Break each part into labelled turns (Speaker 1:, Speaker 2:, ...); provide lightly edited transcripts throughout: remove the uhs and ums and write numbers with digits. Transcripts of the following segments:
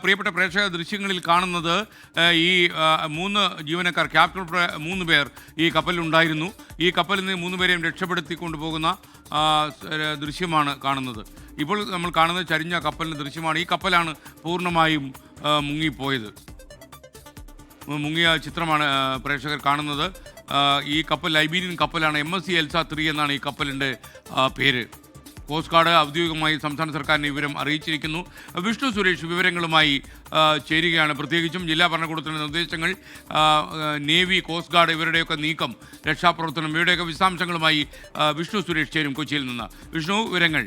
Speaker 1: പ്രിയപ്പെട്ട പ്രേക്ഷക ദൃശ്യങ്ങളിൽ കാണുന്നത് ഈ മൂന്ന് ജീവനക്കാർ ക്യാപ്റ്റൻ 3 പേർ ഈ കപ്പലിലുണ്ടായിരുന്നു. ഈ കപ്പലിൽ നിന്ന് 3 പേരെയും രക്ഷപ്പെടുത്തി കൊണ്ടുപോകുന്ന ദൃശ്യമാണ് കാണുന്നത്. ഇപ്പോൾ നമ്മൾ കാണുന്നത് ചരിഞ്ഞ കപ്പലിൻ്റെ ദൃശ്യമാണ്. ഈ കപ്പലാണ് പൂർണ്ണമായും മുങ്ങിപ്പോയത്. മുങ്ങിയ ചിത്രമാണ് പ്രേക്ഷകർ കാണുന്നത്. ഈ കപ്പൽ ലൈബീരിയൻ കപ്പലാണ്. MSC എൽസ 3 എന്നാണ് ഈ കപ്പലിൻ്റെ പേര്. കോസ്റ്റ് ഗാർഡ് ഔദ്യോഗികമായി സംസ്ഥാന സർക്കാരിനെ വിവരം അറിയിച്ചിരിക്കുന്നു. വിഷ്ണു സുരേഷ് വിവരങ്ങളുമായി ചേരുകയാണ്. പ്രത്യേകിച്ചും ജില്ലാ ഭരണകൂടത്തിൻ്റെ നിർദ്ദേശങ്ങൾ, നേവി, കോസ്റ്റ് ഗാർഡ് ഇവരുടെയൊക്കെ നീക്കം, രക്ഷാപ്രവർത്തനം, ഇവരുടെയൊക്കെ വിശദാംശങ്ങളുമായി വിഷ്ണു സുരേഷ് ചേരും കൊച്ചിയിൽ നിന്ന്. വിഷ്ണു, വിവരങ്ങൾ.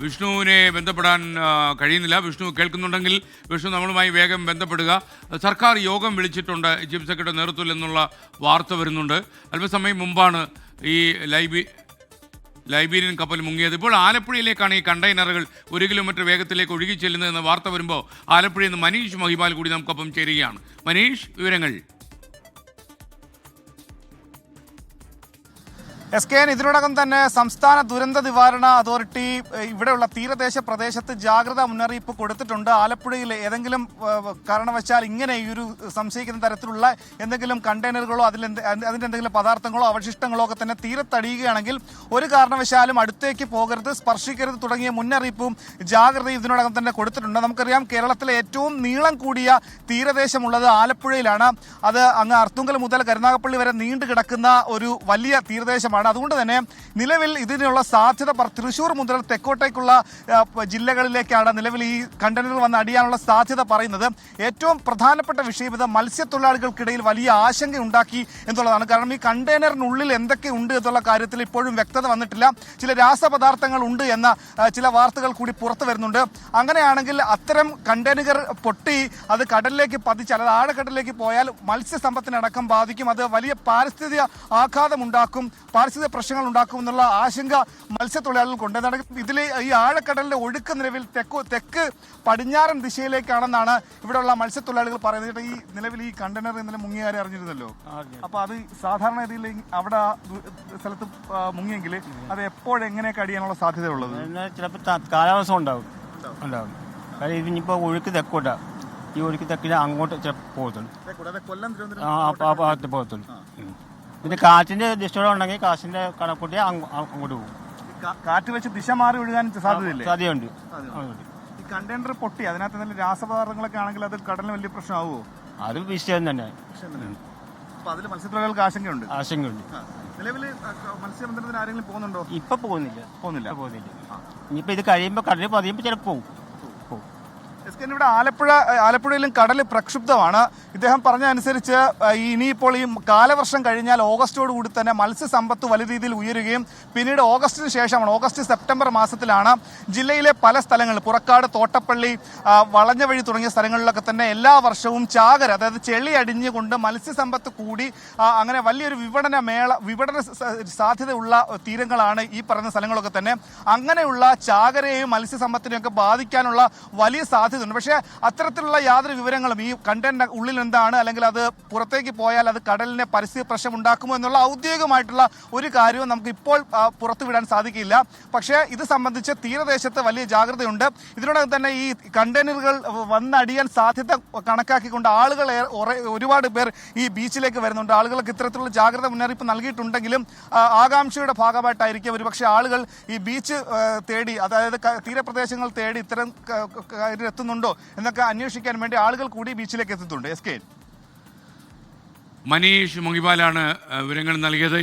Speaker 1: വിഷ്ണുവിനെ ബന്ധപ്പെടാൻ കഴിയുന്നില്ല. വിഷ്ണു കേൾക്കുന്നുണ്ടെങ്കിൽ വിഷ്ണു നമ്മളുമായി വേഗം ബന്ധപ്പെടുക. സർക്കാർ യോഗം വിളിച്ചിട്ടുണ്ട് ചീഫ് സെക്രട്ടറി നേതൃത്വത്തിൽ എന്നുള്ള വാർത്ത വരുന്നുണ്ട്. അല്പസമയം മുമ്പാണ് ഈ ലൈബീരിയൻ കപ്പൽ മുങ്ങിയത്. ഇപ്പോൾ ആലപ്പുഴയിലേക്കാണ് ഈ കണ്ടെയ്നറുകൾ 1 കിലോമീറ്റർ വേഗത്തിലേക്ക് ഒഴുകി ചെല്ലുന്നതെന്ന് വാർത്ത വരുമ്പോൾ ആലപ്പുഴയിൽ നിന്ന് മനീഷ് മഹിപാൽ കൂടി നമുക്കൊപ്പം ചേരുകയാണ്. മനീഷ്, വിവരങ്ങൾ.
Speaker 2: SKN ഇതിനോടകം തന്നെ സംസ്ഥാന ദുരന്ത നിവാരണ അതോറിറ്റി ഇവിടെയുള്ള തീരദേശ പ്രദേശത്ത് ജാഗ്രതാ മുന്നറിയിപ്പ് കൊടുത്തിട്ടുണ്ട്. ആലപ്പുഴയിൽ ഏതെങ്കിലും കാരണവശാൽ ഇങ്ങനെ ഈ ഒരു സംശയിക്കുന്ന തരത്തിലുള്ള എന്തെങ്കിലും കണ്ടെയ്നറുകളോ അതിൻ്റെ എന്തെങ്കിലും പദാർത്ഥങ്ങളോ അവശിഷ്ടങ്ങളോ ഒക്കെ തന്നെ തീരത്തടിയുകയാണെങ്കിൽ ഒരു കാരണവശാലും അടുത്തേക്ക് പോകരുത്, സ്പർശിക്കരുത് തുടങ്ങിയ മുന്നറിയിപ്പും ജാഗ്രതയും ഇതിനോടകം തന്നെ കൊടുത്തിട്ടുണ്ട്. നമുക്കറിയാം, കേരളത്തിലെ ഏറ്റവും നീളം കൂടിയ തീരദേശമുള്ളത് ആലപ്പുഴയിലാണ്. അത് അങ്ങ് അർത്തുങ്കൽ മുതൽ കരുനാഗപ്പള്ളി വരെ നീണ്ടു കിടക്കുന്ന ഒരു വലിയ തീരദേശമാണ്. അതുകൊണ്ട് തന്നെ നിലവിൽ ഇതിനുള്ള സാധ്യത തൃശ്ശൂർ മുതൽ തെക്കോട്ടേക്കുള്ള ജില്ലകളിലേക്കാണ് നിലവിൽ ഈ കണ്ടെയ്നർ വന്ന് അടിയാനുള്ള സാധ്യത പറയുന്നത്. ഏറ്റവും പ്രധാനപ്പെട്ട വിഷയം ഇത് മത്സ്യത്തൊഴിലാളികൾക്കിടയിൽ വലിയ ആശങ്ക ഉണ്ടാക്കി എന്നുള്ളതാണ്. കാരണം ഈ കണ്ടെയ്നറിനുള്ളിൽ എന്തൊക്കെ ഉണ്ട് എന്നുള്ള കാര്യത്തിൽ ഇപ്പോഴും വ്യക്തത വന്നിട്ടില്ല. ചില രാസപദാർത്ഥങ്ങൾ ഉണ്ട് എന്ന ചില വാർത്തകൾ കൂടി പുറത്തു വരുന്നുണ്ട്. അങ്ങനെയാണെങ്കിൽ അത്തരം കണ്ടെയ്നർ പൊട്ടി അത് കടലിലേക്ക് പതിച്ചാൽ, അത് ആഴക്കടലിലേക്ക് പോയാൽ മത്സ്യസമ്പത്തിനടക്കം ബാധിക്കും. അത് വലിയ പാരിസ്ഥിതിക ആഘാതം ഉണ്ടാക്കും, പാരിസ്ഥിതിക പ്രശ്നങ്ങൾ ഉണ്ടാക്കും എന്നുള്ള ആശങ്ക മത്സ്യത്തൊഴിലാളികൾക്കുണ്ട്. ഇതിൽ ഈ ആഴക്കടലിന്റെ ഒഴുക്ക് നിലവിൽ തെക്ക് പടിഞ്ഞാറൻ ദിശയിലേക്കാണെന്നാണ് ഇവിടെയുള്ള മത്സ്യത്തൊഴിലാളികൾ പറയുന്നത്. ഈ നിലവിൽ ഈ കണ്ടെയ്നർ ഇന്നലെ മുങ്ങിയാരെ അറിഞ്ഞിരുന്നല്ലോ. അപ്പൊ അത് സാധാരണ രീതിയിൽ അവിടെ സ്ഥലത്ത് മുങ്ങിയെങ്കിൽ അത് എപ്പോഴെങ്ങനെയൊക്കെ അടിയാനുള്ള സാധ്യതയുള്ളത്?
Speaker 3: ചിലപ്പോൾ കാലാവസ്ഥ ഉണ്ടാവും. കാര്യം ഇതിനിപ്പോൾ ഒഴുക്ക് തെക്കോട്ടാ, ഈ ഒഴുക്ക് തെക്കിന് അങ്ങോട്ട് പോകത്തുള്ളൂ, പോകത്തുള്ളൂ. പിന്നെ കാറ്റിന്റെ ദിശയോടെ ഉണ്ടെങ്കിൽ കാറ്റിന്റെ കണക്കൂട്ടി അങ്ങോട്ട് പോകും.
Speaker 2: കാറ്റ് വെച്ച് ദിശ മാറി ഒഴുകാൻ
Speaker 3: സാധ്യതയുണ്ട്.
Speaker 2: ഈ കണ്ടെയ്നർ പൊട്ടി അതിനകത്ത് എന്തെങ്കിലും രാസപദാർത്ഥങ്ങളൊക്കെ ആണെങ്കിൽ അത് കടലിന് വലിയ പ്രശ്നമാവുമോ?
Speaker 3: അത് വിഷയം തന്നെ.
Speaker 2: അപ്പൊ അതിൽ മത്സ്യത്തൊഴിലാളികൾക്ക് ആശങ്കയുണ്ട്. നിലവിൽ മത്സ്യബന്ധനത്തിന് ആരെങ്കിലും പോകുന്നുണ്ടോ?
Speaker 3: ഇപ്പൊ പോകുന്നില്ല. ഇനിയിപ്പോ ഇത് കഴിയുമ്പോ കടലിൽ പതിയുമ്പോ ചിലപ്പോ പോകും.
Speaker 2: ഇവിടെ ആലപ്പുഴയിലും കടൽ പ്രക്ഷുബ്ധമാണ്. ഇദ്ദേഹം പറഞ്ഞതനുസരിച്ച് ഇനിയിപ്പോൾ ഈ കാലവർഷം കഴിഞ്ഞാൽ ഓഗസ്റ്റോടുകൂടി തന്നെ മത്സ്യസമ്പത്ത് വലിയ രീതിയിൽ ഉയരുകയും പിന്നീട് ഓഗസ്റ്റിന് ശേഷമാണ്, ഓഗസ്റ്റ് സെപ്റ്റംബർ മാസത്തിലാണ് ജില്ലയിലെ പല സ്ഥലങ്ങളിൽ, പുറക്കാട്, തോട്ടപ്പള്ളി, വളഞ്ഞവഴി തുടങ്ങിയ സ്ഥലങ്ങളിലൊക്കെ തന്നെ എല്ലാ വർഷവും ചാകര, അതായത് ചെളി അടിഞ്ഞുകൊണ്ട് മത്സ്യസമ്പത്ത് കൂടി അങ്ങനെ വലിയൊരു വിപണന സാധ്യതയുള്ള തീരങ്ങളാണ് ഈ പറയുന്ന സ്ഥലങ്ങളൊക്കെ തന്നെ. അങ്ങനെയുള്ള ചാകരയെയും മത്സ്യസമ്പത്തിനെയും ഒക്കെ ബാധിക്കാനുള്ള വലിയ സാധ്യത. പക്ഷേ അത്തരത്തിലുള്ള യാതൊരു വിവരങ്ങളും ഈ കണ്ടെയ്നർ ഉള്ളിൽ എന്താണ്, അല്ലെങ്കിൽ അത് പുറത്തേക്ക് പോയാൽ അത് കടലിനെ പരിസ്ഥിതി പ്രശ്നം ഉണ്ടാക്കുമോ എന്നുള്ള ഔദ്യോഗികമായിട്ടുള്ള ഒരു കാര്യവും നമുക്ക് ഇപ്പോൾ പുറത്തുവിടാൻ സാധിക്കില്ല. പക്ഷേ ഇത് സംബന്ധിച്ച് തീരദേശത്ത് വലിയ ജാഗ്രതയുണ്ട്. ഇതിനോടകം തന്നെ ഈ കണ്ടെയ്നറുകൾ വന്നടിയാൻ സാധ്യത കണക്കാക്കിക്കൊണ്ട് ആളുകൾ ഒരുപാട് പേർ ഈ ബീച്ചിലേക്ക് വരുന്നുണ്ട്. ആളുകൾക്ക് ഇത്തരത്തിലുള്ള ജാഗ്രത മുന്നറിയിപ്പ് നൽകിയിട്ടുണ്ടെങ്കിലും ആകാംക്ഷയുടെ ഭാഗമായിട്ടായിരിക്കും ഒരുപക്ഷെ ആളുകൾ ഈ ബീച്ച് തേടി, അതായത് തീരപ്രദേശങ്ങൾ തേടി ഇത്തരം എത്തുന്നുണ്ടോ എന്നൊക്കെ അന്വേഷിക്കാൻ വേണ്ടി ആളുകൾ കൂടി ബീച്ചിലേക്ക് എത്തുന്നുണ്ട്. SKN
Speaker 1: മനീഷ് മഹിപാലാണ് വിവരങ്ങൾ നൽകിയത്.